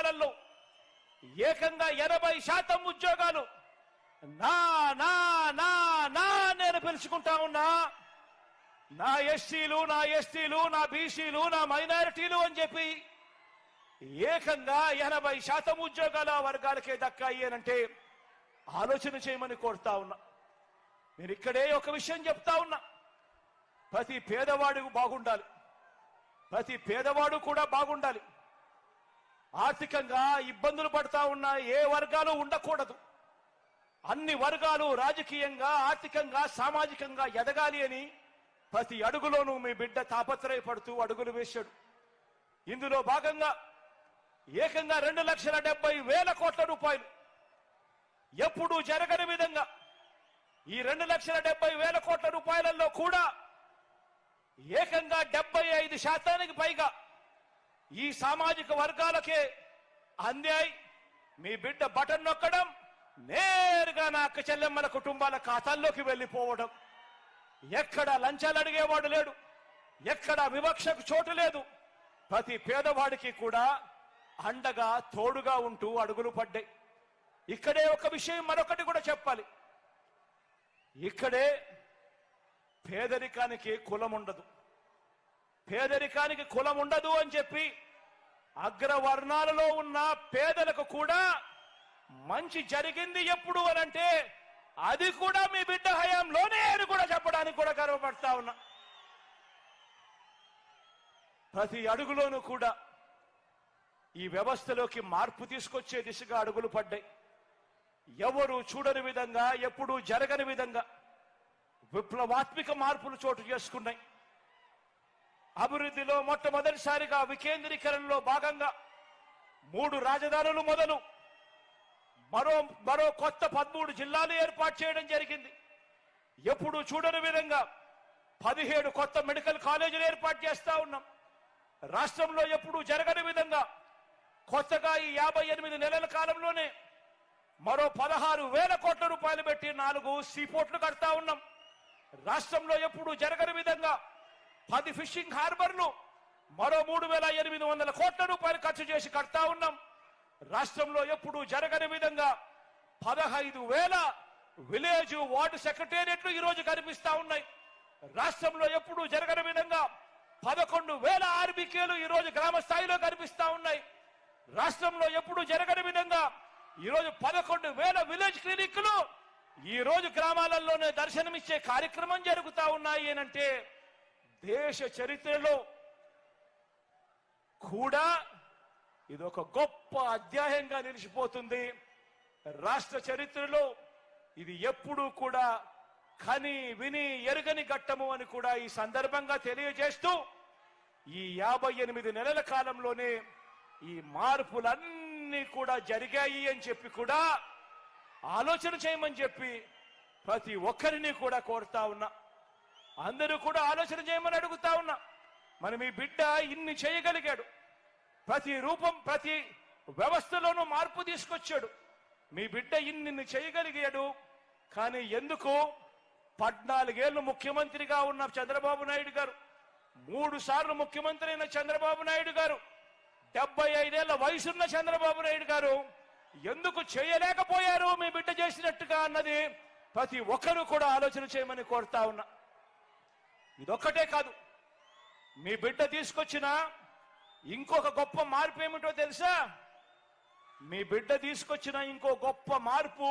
ఉద్యోగాలలో ఏకంగా 80% ఉద్యోగాలు నా నా నా నా నేను పిలుచుకుంటా ఉన్నా. నా ఎస్సీలు, నా ఎస్టీలు, నా బీసీలు, నా మైనారిటీలు అని చెప్పి ఏకంగా 80% ఉద్యోగాలు ఆ వర్గాలకే దక్కాయి అనంటే ఆలోచన చేయమని కోరుతా ఉన్నా. నేను ఇక్కడే ఒక విషయం చెప్తా ఉన్నా. ప్రతి పేదవాడు బాగుండాలి, ప్రతి పేదవాడు కూడా బాగుండాలి. ఆర్థికంగా ఇబ్బందులు పడతా ఉన్న ఏ వర్గాలు ఉండకూడదు. అన్ని వర్గాలు రాజకీయంగా, ఆర్థికంగా, సామాజికంగా ఎదగాలి అని ప్రతి అడుగులోనూ మీ బిడ్డ తాపత్రయపడుతూ అడుగులు వేశాడు. ఇందులో భాగంగా ఏకంగా 2,70,000 కోట్ల రూపాయలు ఎప్పుడూ జరగని విధంగా ఈ 2,70,000 కోట్ల రూపాయలలో కూడా ఏకంగా 75% పైగా ఈ సామాజిక వర్గాలకే అందాయి. మీ బిడ్డ బటన్ నొక్కడం, నేరుగా నా అక్క చెల్లెమ్మల కుటుంబాల ఖాతాల్లోకి వెళ్ళిపోవడం. ఎక్కడ లంచాలు అడిగేవాడు లేడు, ఎక్కడ వివక్షకు చోటు లేదు. ప్రతి పేదవాడికి కూడా అండగా తోడుగా ఉంటూ అడుగులు పడ్డాయి. ఇక్కడే ఒక విషయం మరొకటి కూడా చెప్పాలి. ఇక్కడే పేదరికానికి కులం ఉండదు. పేదరికానికి కులం ఉండదు అని చెప్పి అగ్రవర్ణాలలో ఉన్న పేదలకు కూడా మంచి జరిగింది ఎప్పుడు అనంటే అది కూడా మీ బిడ్డ హయాంలోనే అని కూడా చెప్పడానికి కూడా గర్వపడతా ఉన్నా. ప్రతి అడుగులోనూ కూడా ఈ వ్యవస్థలోకి మార్పు తీసుకొచ్చే దిశగా అడుగులు పడ్డాయి. ఎవరు చూడని విధంగా, ఎప్పుడూ జరగని విధంగా విప్లవాత్మక మార్పులు చోటు చేసుకున్నాయి. అభివృద్ధిలో మొట్టమొదటిసారిగా వికేంద్రీకరణలో భాగంగా 3 రాజధానులు మొదలు మరో కొత్త 13 జిల్లాలు ఏర్పాటు చేయడం జరిగింది. ఎప్పుడు చూడని విధంగా 17 కొత్త మెడికల్ కాలేజీలు ఏర్పాటు చేస్తా ఉన్నాం. రాష్ట్రంలో ఎప్పుడు జరగని విధంగా కొత్తగా ఈ 58 నెలల కాలంలోనే మరో 16,000 కోట్ల రూపాయలు పెట్టి 4 సీపోర్ట్లు కడతా ఉన్నాం. రాష్ట్రంలో ఎప్పుడు జరగని విధంగా 10 ఫిషింగ్ హార్బర్లు మరో 3,800 కోట్ల రూపాయలు ఖర్చు చేసి కడతా ఉన్నాం. రాష్ట్రంలో ఎప్పుడు జరగని విధంగా 15,000 విలేజ్ వార్డు సెక్రటేరియట్లు ఈరోజు కనిపిస్తా ఉన్నాయి. రాష్ట్రంలో ఎప్పుడు జరగని విధంగా 11,000 ఆర్బీకేలు ఈరోజు గ్రామ స్థాయిలో కనిపిస్తా ఉన్నాయి. రాష్ట్రంలో ఎప్పుడు జరగని విధంగా ఈరోజు 11,000 విలేజ్ క్లినిక్లు ఈరోజు గ్రామాలలోనే దర్శనమిచ్చే కార్యక్రమం జరుగుతా ఉన్నాయి అనంటే దేశ చరిత్రలో కూడా ఇది ఒక గొప్ప అధ్యాయంగా నిలిచిపోతుంది. రాష్ట్ర చరిత్రలో ఇది ఎప్పుడూ కూడా కని విని ఎరుగని ఘట్టము అని కూడా ఈ సందర్భంగా తెలియజేస్తూ ఈ 58 నెలల కాలంలోనే ఈ మార్పులన్నీ కూడా జరిగాయి అని చెప్పి కూడా ఆలోచన చేయమని చెప్పి ప్రతి ఒక్కరిని కూడా కోరుతా ఉన్నా. అందరూ కూడా ఆలోచన చేయమని అడుగుతా ఉన్నా. మరి మీ బిడ్డ ఇన్ని చేయగలిగాడు, ప్రతి రూపం ప్రతి వ్యవస్థలోనూ మార్పు తీసుకొచ్చాడు. మీ బిడ్డ ఇన్ని చేయగలిగాడు. కానీ ఎందుకు 14 ఏళ్ళు ముఖ్యమంత్రిగా ఉన్న చంద్రబాబు నాయుడు గారు, 3 సార్లు ముఖ్యమంత్రి అయిన చంద్రబాబు నాయుడు గారు, 75 ఏళ్ల వయసున్న చంద్రబాబు నాయుడు గారు ఎందుకు చేయలేకపోయారు మీ బిడ్డ చేసినట్టుగా అన్నది ప్రతి ఒక్కరూ కూడా ఆలోచన చేయమని కోరుతా ఉన్నా. ఇదొక్కటే కాదు, మీ బిడ్డ తీసుకొచ్చిన ఇంకొక గొప్ప మార్పు ఏమిటో తెలుసా? మీ బిడ్డ తీసుకొచ్చిన ఇంకో గొప్ప మార్పు